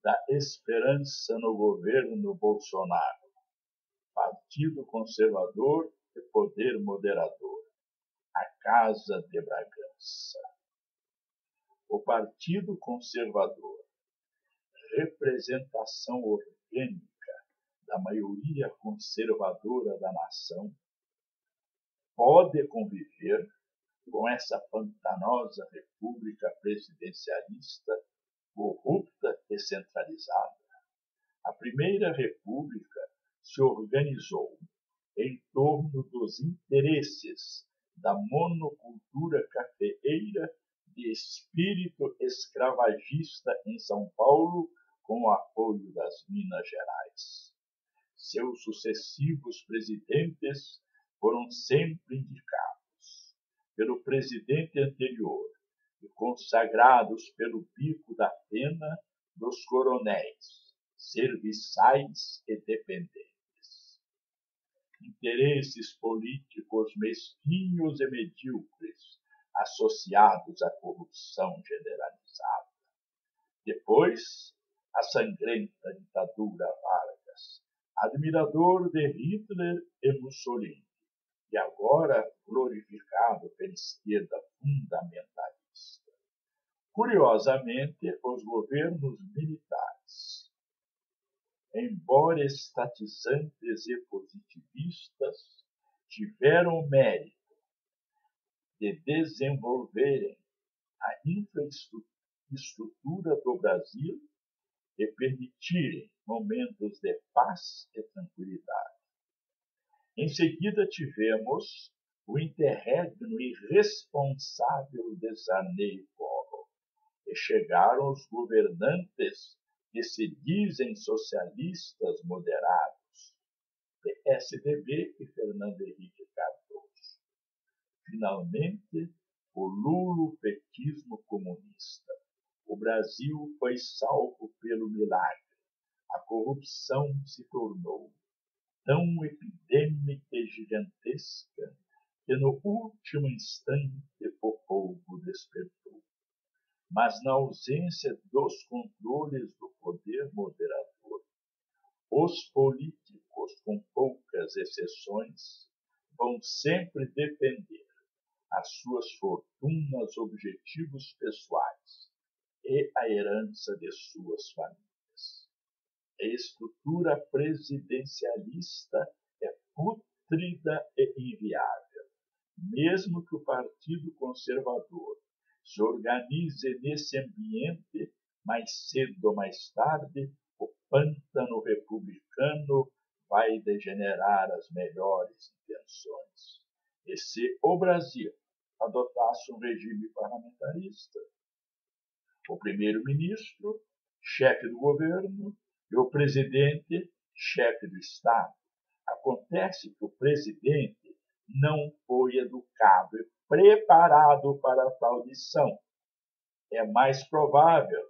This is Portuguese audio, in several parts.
da esperança no governo Bolsonaro, Partido Conservador e Poder Moderador, a Casa de Bragança. O Partido Conservador, representação orgânica da maioria conservadora da nação, pode conviver com essa pantanosa república presidencialista, corrupta e centralizada. A Primeira República se organizou em torno dos interesses da monocultura cafeeira de espírito escravagista em São Paulo, com o apoio das Minas Gerais. Seus sucessivos presidentes foram sempre indicados pelo presidente anterior e consagrados pelo bico da pena dos coronéis, serviçais e dependentes. Interesses políticos mesquinhos e medíocres, associados à corrupção generalizada. Depois, a sangrenta ditadura Vargas, admirador de Hitler e Mussolini, e agora glorificado pela esquerda fundamentalista. Curiosamente, os governos militares, embora estatizantes e positivistas, tiveram o mérito de desenvolverem a infraestrutura do Brasil e permitirem momentos de paz e tranquilidade. Em seguida, tivemos o interregno irresponsável de Sarney e Collor, e chegaram os governantes que se dizem socialistas moderados, PSDB e Fernando Henrique Cardoso. Finalmente, o lulopetismo comunista. O Brasil foi salvo pelo milagre. A corrupção se tornou tão epidêmica e gigantesca que no último instante o povo despertou. Mas na ausência dos controles do poder moderador, os políticos, com poucas exceções, vão sempre defender as suas fortunas, objetivos pessoais e a herança de suas famílias. A estrutura presidencialista é pútrida e inviável. Mesmo que o Partido Conservador se organize nesse ambiente, mais cedo ou mais tarde, o pântano republicano vai degenerar as melhores intenções. E se o Brasil adotasse um regime parlamentarista, o primeiro-ministro, chefe do governo, e o presidente, chefe do Estado. Acontece que o presidente não foi educado e preparado para tal missão. É mais provável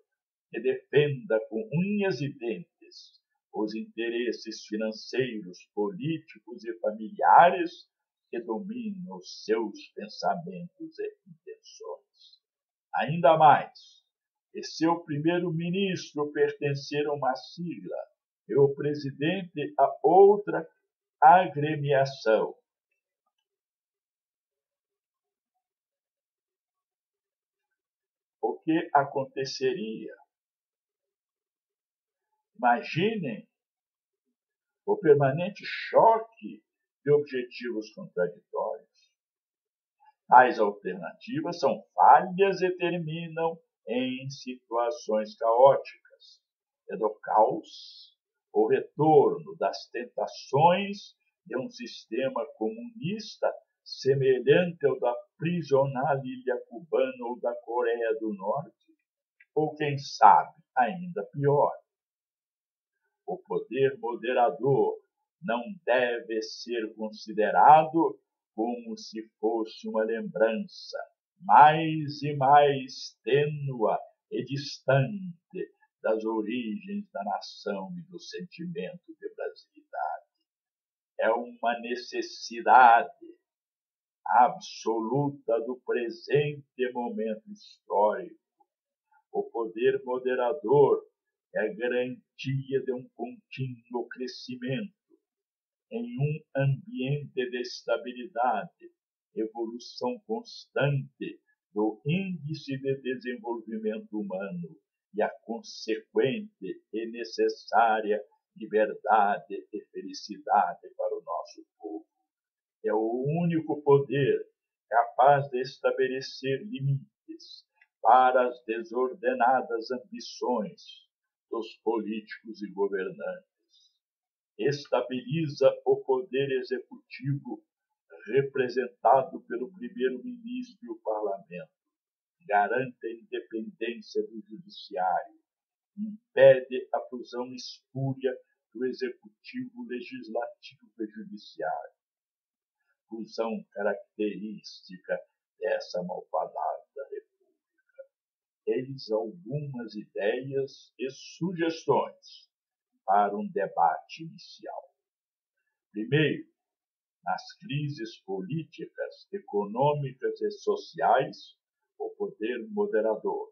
que defenda com unhas e dentes os interesses financeiros, políticos e familiares que dominam os seus pensamentos e intenções. Ainda mais, e se o primeiro-ministro pertencer a uma sigla e o presidente a outra agremiação, o que aconteceria? Imaginem o permanente choque de objetivos contraditórios. Tais alternativas são falhas e terminam em situações caóticas. É do caos o retorno das tentações de um sistema comunista semelhante ao da prisional ilha cubana ou da Coreia do Norte, ou quem sabe, ainda pior. O poder moderador não deve ser considerado como se fosse uma lembrança mais e mais tênua e distante das origens da nação e do sentimento de brasilidade. É uma necessidade absoluta do presente momento histórico. O poder moderador é a garantia de um contínuo crescimento em um ambiente de estabilidade, evolução constante do índice de desenvolvimento humano e a consequente e necessária liberdade e felicidade para o nosso povo. É o único poder capaz de estabelecer limites para as desordenadas ambições dos políticos e governantes. Estabiliza o poder executivo representado pelo primeiro-ministro e o parlamento, garante a independência do judiciário, impede a fusão espúria do executivo, legislativo e judiciário, fusão característica dessa malfadada república. Eis algumas ideias e sugestões para um debate inicial. Primeiro, nas crises políticas, econômicas e sociais, o poder moderador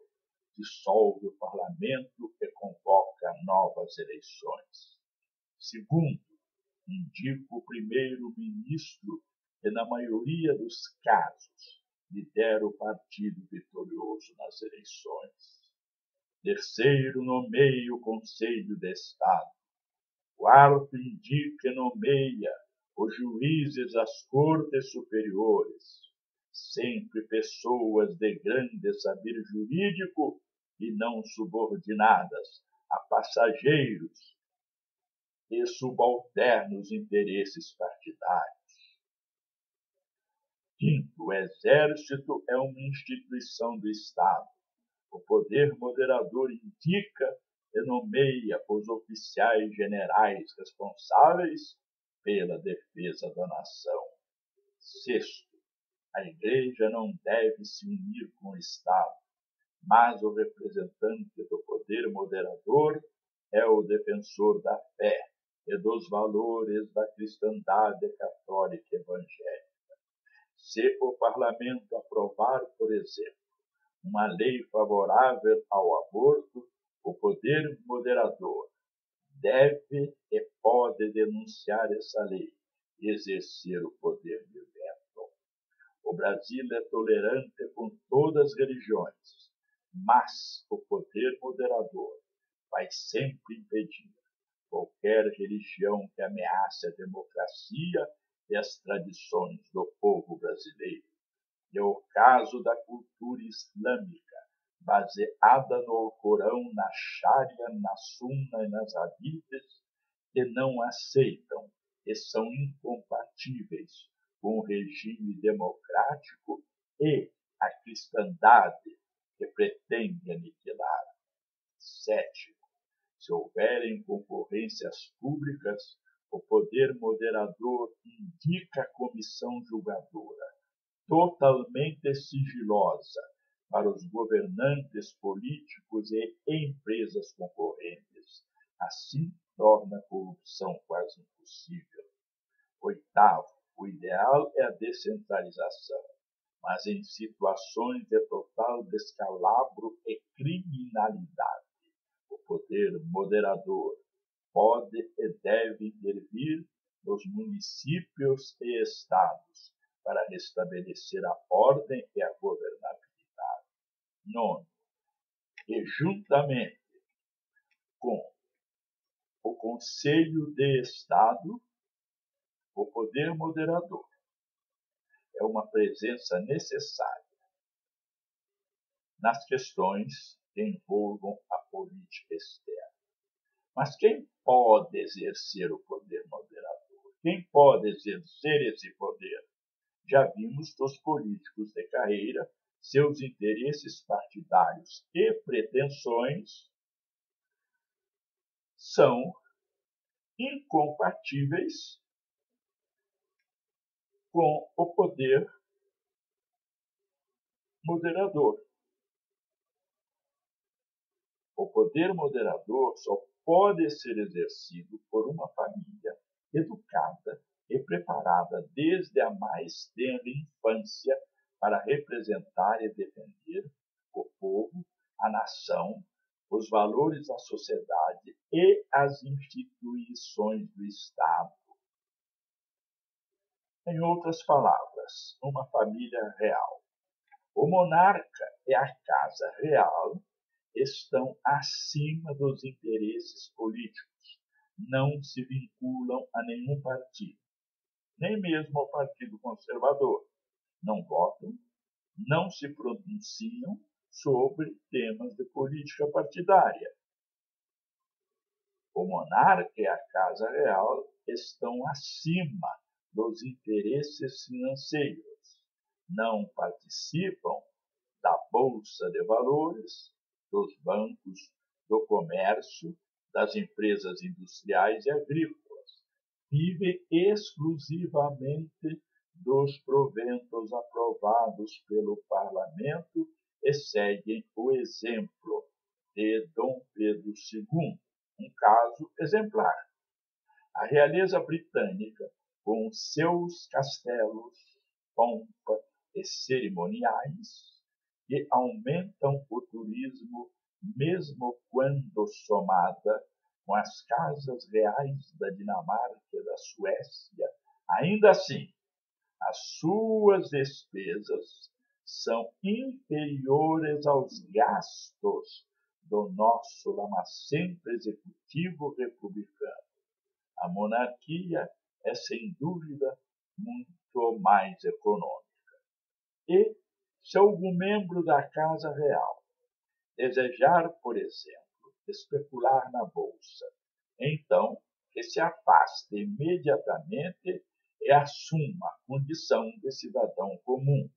dissolve o parlamento e convoca novas eleições. Segundo, indica o primeiro-ministro que, na maioria dos casos, lidera o partido vitorioso nas eleições. Terceiro, nomeia o Conselho de Estado. Quarto, indica e nomeia os juízes das cortes superiores, sempre pessoas de grande saber jurídico e não subordinadas a passageiros e subalternos interesses partidários. Quinto, o Exército é uma instituição do Estado. O poder moderador indica e nomeia os oficiais generais responsáveis pela defesa da nação. Sexto, a Igreja não deve se unir com o Estado, mas o representante do poder moderador é o defensor da fé e dos valores da cristandade católica evangélica. Se o parlamento aprovar, por exemplo, uma lei favorável ao aborto, o poder moderador deve e pode denunciar essa lei e exercer o poder de veto. O Brasil é tolerante com todas as religiões, mas o poder moderador vai sempre impedir qualquer religião que ameace a democracia e as tradições do povo brasileiro. É o caso da cultura islâmica, baseada no Alcorão, na Sharia, na Sunna e nas Hadiths, que não aceitam e são incompatíveis com o regime democrático e a cristandade que pretende aniquilar. Sétimo, se houverem concorrências públicas, o poder moderador indica a comissão julgadora, totalmente sigilosa, para os governantes políticos e empresas concorrentes. Assim, torna a corrupção quase impossível. Oitavo, o ideal é a descentralização, mas em situações de total descalabro e criminalidade, o poder moderador pode e deve intervir nos municípios e estados para restabelecer a ordem e a governabilidade. Nono, e juntamente com o Conselho de Estado, o poder moderador é uma presença necessária nas questões que envolvam a política externa. Mas quem pode exercer o poder moderador? Quem pode exercer esse poder? Já vimos que os políticos de carreira, seus interesses partidários e pretensões são incompatíveis com o poder moderador. O poder moderador só pode ser exercido por uma família educada e preparada desde a mais tenra infância para representar e defender o povo, a nação, os valores da sociedade e as instituições do Estado. Em outras palavras, uma família real. O monarca e a casa real estão acima dos interesses políticos, não se vinculam a nenhum partido, nem mesmo ao Partido Conservador. Não votam, não se pronunciam sobre temas de política partidária. O monarca e a casa real estão acima dos interesses financeiros, não participam da bolsa de valores, dos bancos, do comércio, das empresas industriais e agrícolas. Vivem exclusivamente dos proventos aprovados pelo parlamento e seguem o exemplo de Dom Pedro II, um caso exemplar. A realeza britânica, com seus castelos, pompa e cerimoniais, que aumentam o turismo, mesmo quando somada com as casas reais da Dinamarca e da Suécia, ainda assim, as suas despesas são inferiores aos gastos do nosso lamacento executivo republicano. A monarquia é, sem dúvida, muito mais econômica. E, se algum membro da Casa Real desejar, por exemplo, especular na Bolsa, então que se afaste imediatamente e assuma a condição de cidadão comum,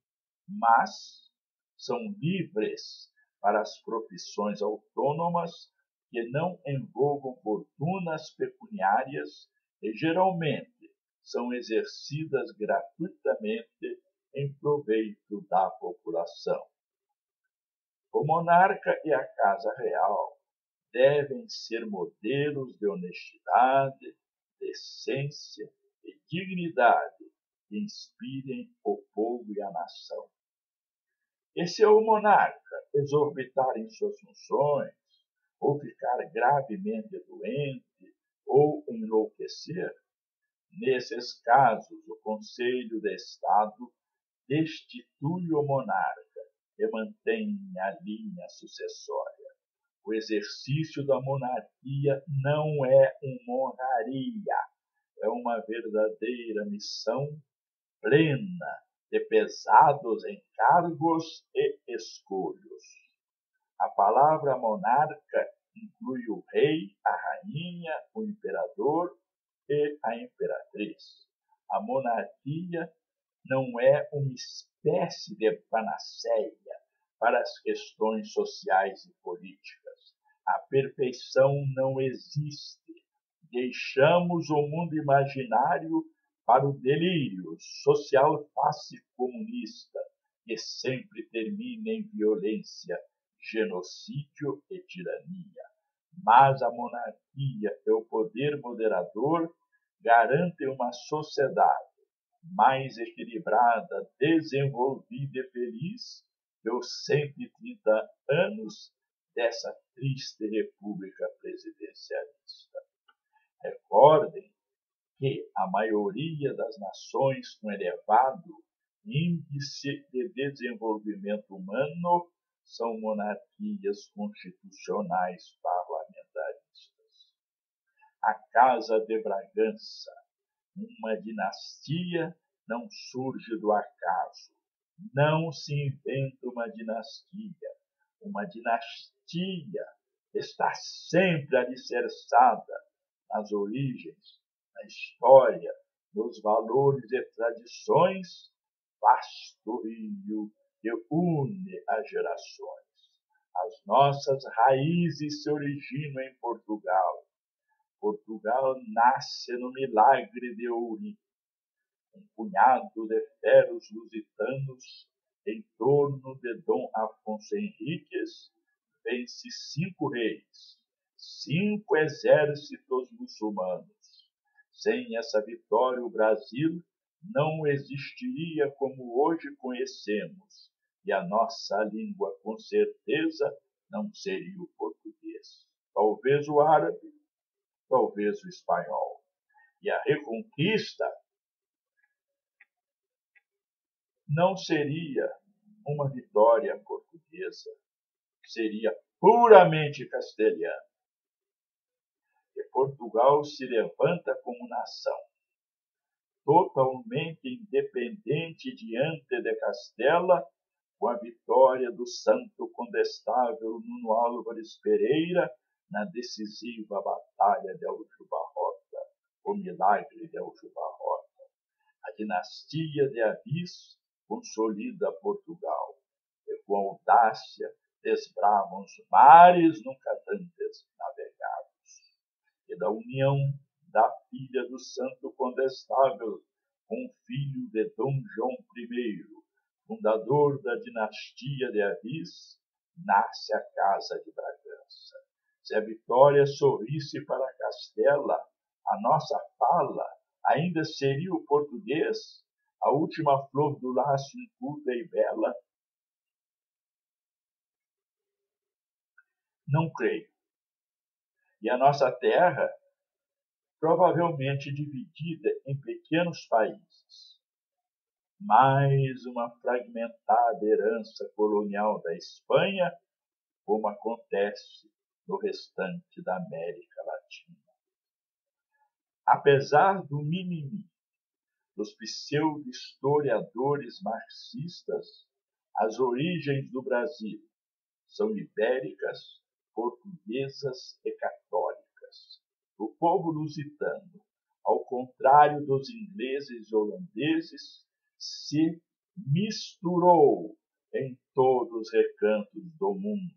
mas são livres para as profissões autônomas que não envolvam fortunas pecuniárias e geralmente são exercidas gratuitamente em proveito da população. O monarca e a casa real devem ser modelos de honestidade, decência e dignidade que inspirem o povo e a nação. E se o monarca exorbitar em suas funções, ou ficar gravemente doente, ou enlouquecer, nesses casos o Conselho de Estado destitui o monarca e mantém a linha sucessória. O exercício da monarquia não é uma honraria, é uma verdadeira missão plena de pesados encargos e escolhos. A palavra monarca inclui o rei, a rainha, o imperador e a imperatriz. A monarquia não é uma espécie de panaceia para as questões sociais e políticas. A perfeição não existe. Deixamos o mundo imaginário para o delírio social fácil comunista, que sempre termina em violência, genocídio e tirania. Mas a monarquia e o poder moderador garantem uma sociedade mais equilibrada, desenvolvida e feliz que os 130 anos dessa triste república presidencialista. Recordem que a maioria das nações com elevado índice de desenvolvimento humano são monarquias constitucionais parlamentaristas. A Casa de Bragança, uma dinastia, não surge do acaso. Não se inventa uma dinastia. Uma dinastia está sempre alicerçada nas origens, na história, nos valores e tradições, vasto rio que une as gerações. As nossas raízes se originam em Portugal. Portugal nasce no milagre de Ourique. Um punhado de feros lusitanos em torno de Dom Afonso Henriques vence 5 reis, 5 exércitos muçulmanos. Sem essa vitória, o Brasil não existiria como hoje conhecemos, e a nossa língua, com certeza, não seria o português. talvez o árabe, talvez o espanhol. E a reconquista não seria uma vitória portuguesa, seria puramente castelhana. E Portugal se levanta como nação, totalmente independente diante de Castela, com a vitória do santo condestável Nuno Álvares Pereira na decisiva Batalha de Aljubarrota, o milagre de Aljubarrota. A dinastia de Avis consolida Portugal, e com audácia desbravam os mares nunca antes navegados. E da união da filha do santo condestável com o filho de Dom João I, fundador da dinastia de Avis, nasce a Casa de Bragança. Se a vitória sorrisse para Castela, a nossa fala ainda seria o português, a última flor do laço inculta e bela? Não creio. E a nossa terra, provavelmente dividida em pequenos países, mais uma fragmentada herança colonial da Espanha, como acontece no restante da América Latina. Apesar do mimimi dos pseudo-historiadores marxistas, as origens do Brasil são ibéricas, portuguesas e católicas. O povo lusitano, ao contrário dos ingleses e holandeses, se misturou em todos os recantos do mundo,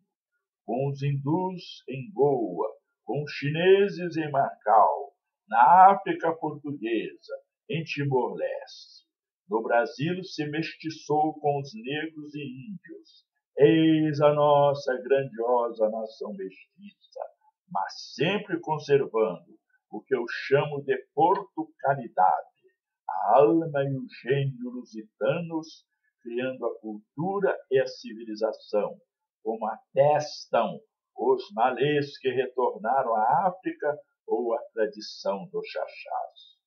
com os hindus em Goa, com os chineses em Macau, na África portuguesa, em Timor-Leste. No Brasil se mestiçou com os negros e índios. Eis a nossa grandiosa nação mestiça, mas sempre conservando o que eu chamo de portucalidade, a alma e o gênio lusitanos, criando a cultura e a civilização, como atestam os malês que retornaram à África ou a tradição dos chachás.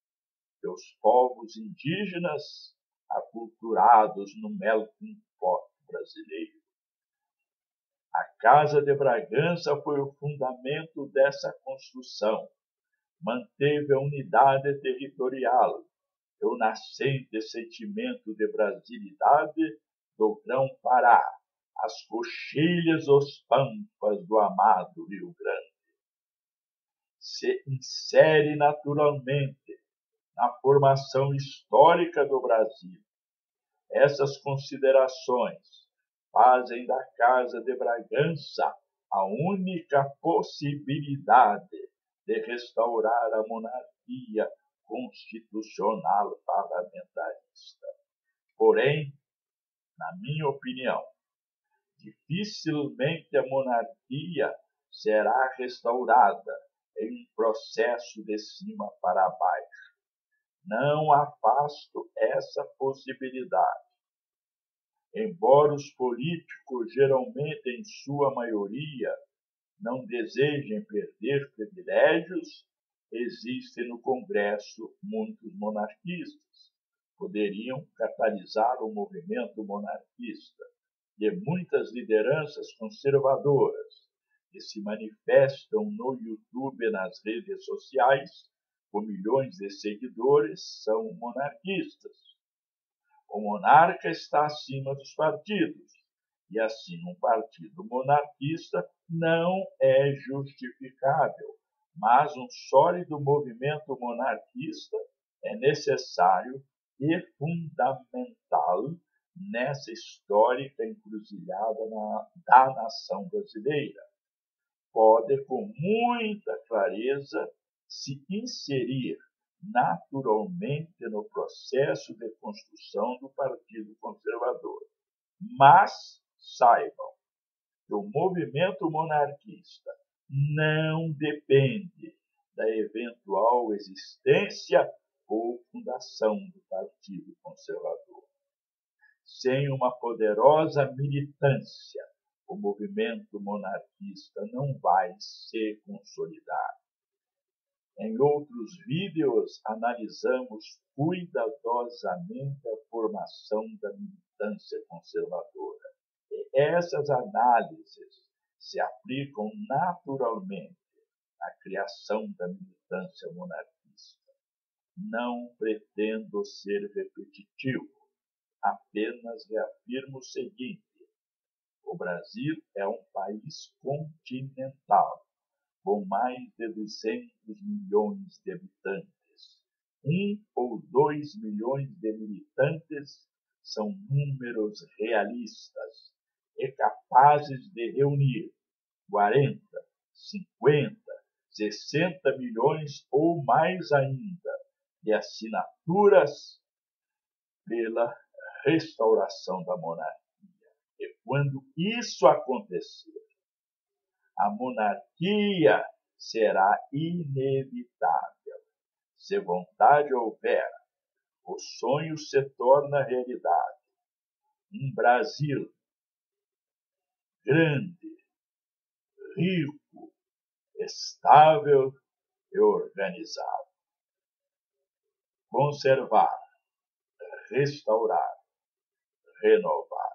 E os povos indígenas aculturados no melting pot brasileiro. A Casa de Bragança foi o fundamento dessa construção. Manteve a unidade territorial, o nascente sentimento de brasilidade do Grão-Pará, as coxilhas os pampas do amado Rio Grande. Se insere naturalmente na formação histórica do Brasil. Essas considerações fazem da Casa de Bragança a única possibilidade de restaurar a monarquia constitucional parlamentarista. Porém, na minha opinião, dificilmente a monarquia será restaurada em um processo de cima para baixo. Não afasto essa possibilidade. Embora os políticos, geralmente em sua maioria, não desejem perder privilégios, existem no Congresso muitos monarquistas. Poderiam catalisar o movimento monarquista de muitas lideranças conservadoras que se manifestam no YouTube e nas redes sociais, com milhões de seguidores, são monarquistas. O monarca está acima dos partidos, e assim um partido monarquista não é justificável, mas um sólido movimento monarquista é necessário e fundamental nessa histórica encruzilhada da nação brasileira. Pode, com muita clareza, se inserir naturalmente no processo de construção do Partido Conservador. Mas saibam que o movimento monarquista não depende da eventual existência ou fundação do Partido Conservador. Sem uma poderosa militância, o movimento monarquista não vai se consolidar. Em outros vídeos, analisamos cuidadosamente a formação da militância conservadora. E essas análises se aplicam naturalmente à criação da militância monarquista. Não pretendo ser repetitivo, apenas reafirmo o seguinte: o Brasil é um país continental, com mais de 200 milhões de habitantes. 1 ou 2 milhões de militantes são números realistas e capazes de reunir 40, 50, 60 milhões ou mais ainda de assinaturas pela restauração da monarquia. E quando isso acontecer, a monarquia será inevitável. Se vontade houver, o sonho se torna realidade. Um Brasil grande, rico, estável e organizado. Conservar, restaurar, renovar.